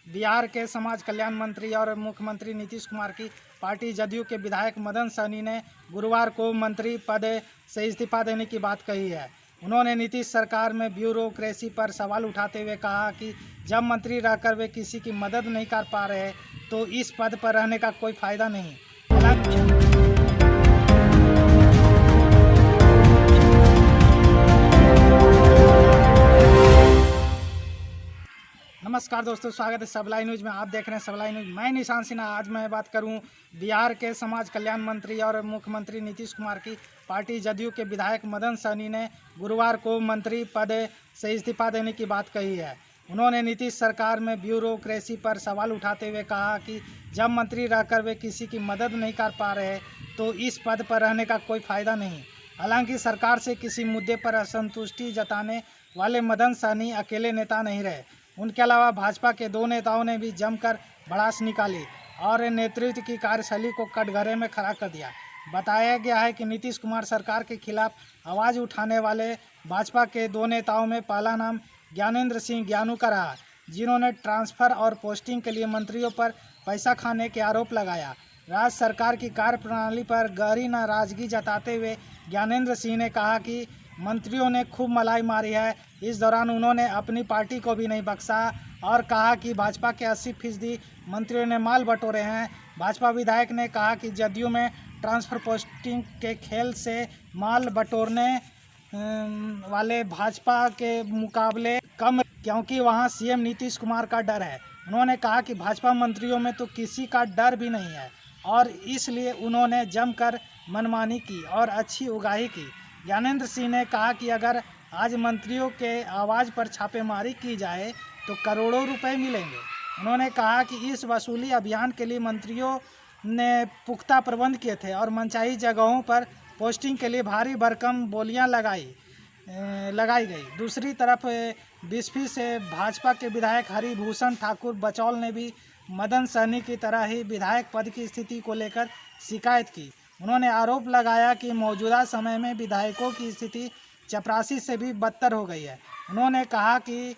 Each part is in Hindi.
बिहार के समाज कल्याण मंत्री और मुख्यमंत्री नीतीश कुमार की पार्टी जदयू के विधायक मदन सहनी ने गुरुवार को मंत्री पद से इस्तीफा देने की बात कही है। उन्होंने नीतीश सरकार में ब्यूरोक्रेसी पर सवाल उठाते हुए कहा कि जब मंत्री रहकर वे किसी की मदद नहीं कर पा रहे तो इस पद पर रहने का कोई फायदा नहीं। नमस्कार दोस्तों, स्वागत है सबलाई न्यूज़ में। आप देख रहे हैं सबलाई न्यूज़। मैं निशान सिन्हा। आज मैं बात करूं बिहार के समाज कल्याण मंत्री और मुख्यमंत्री नीतीश कुमार की पार्टी जदयू के विधायक मदन सहनी ने गुरुवार को मंत्री पद से इस्तीफा देने की बात कही है। उन्होंने नीतीश सरकार में ब्यूरोक्रेसी पर सवाल उठाते हुए कहा कि जब मंत्री रहकर वे किसी की मदद नहीं कर पा रहे तो इस पद पर रहने का कोई फायदा नहीं। हालांकि सरकार से किसी मुद्दे पर असंतुष्टि जताने वाले मदन सहनी अकेले नेता नहीं रहे। उनके अलावा भाजपा के दो नेताओं ने भी जमकर भड़ास निकाली और नेतृत्व की कार्यशैली को कटघरे में खड़ा कर दिया। बताया गया है कि नीतीश कुमार सरकार के खिलाफ आवाज़ उठाने वाले भाजपा के दो नेताओं में पहला नाम ज्ञानेंद्र सिंह ज्ञानू का रहा, जिन्होंने ट्रांसफ़र और पोस्टिंग के लिए मंत्रियों पर पैसा खाने के आरोप लगाया। राज्य सरकार की कार्यप्रणाली पर गहरी नाराजगी जताते हुए ज्ञानेंद्र सिंह ने कहा कि मंत्रियों ने खूब मलाई मारी है। इस दौरान उन्होंने अपनी पार्टी को भी नहीं बख्शा और कहा कि भाजपा के 80% मंत्रियों ने माल बटोरे हैं। भाजपा विधायक ने कहा कि जदयू में ट्रांसफ़र पोस्टिंग के खेल से माल बटोरने वाले भाजपा के मुकाबले कम, क्योंकि वहां सीएम नीतीश कुमार का डर है। उन्होंने कहा कि भाजपा मंत्रियों में तो किसी का डर भी नहीं है और इसलिए उन्होंने जमकर मनमानी की और अच्छी उगाही की। ज्ञानेंद्र सिंह ने कहा कि अगर आज मंत्रियों के आवाज़ पर छापेमारी की जाए तो करोड़ों रुपए मिलेंगे। उन्होंने कहा कि इस वसूली अभियान के लिए मंत्रियों ने पुख्ता प्रबंध किए थे और मनचाही जगहों पर पोस्टिंग के लिए भारी भरकम बोलियां लगाई गई। दूसरी तरफ बिस्फी से भाजपा के विधायक हरिभूषण ठाकुर बचौल ने भी मदन सहनी की तरह ही विधायक पद की स्थिति को लेकर शिकायत की। उन्होंने आरोप लगाया कि मौजूदा समय में विधायकों की स्थिति चपरासी से भी बदतर हो गई है। उन्होंने कहा कि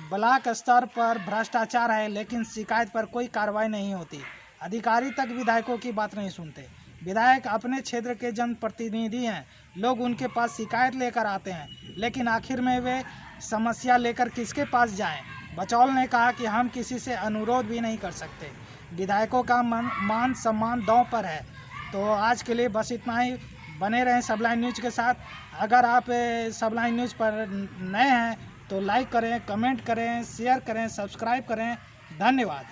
ब्लॉक स्तर पर भ्रष्टाचार है, लेकिन शिकायत पर कोई कार्रवाई नहीं होती। अधिकारी तक विधायकों की बात नहीं सुनते। विधायक अपने क्षेत्र के जनप्रतिनिधि हैं, लोग उनके पास शिकायत लेकर आते हैं, लेकिन आखिर में वे समस्या लेकर किसके पास जाएं? बचौल ने कहा कि हम किसी से अनुरोध भी नहीं कर सकते। विधायकों का मान सम्मान दांव पर है। तो आज के लिए बस इतना ही। बने रहें सबलाई न्यूज़ के साथ। अगर आप सबलाई न्यूज़ पर नए हैं तो लाइक करें, कमेंट करें, शेयर करें, सब्सक्राइब करें। धन्यवाद।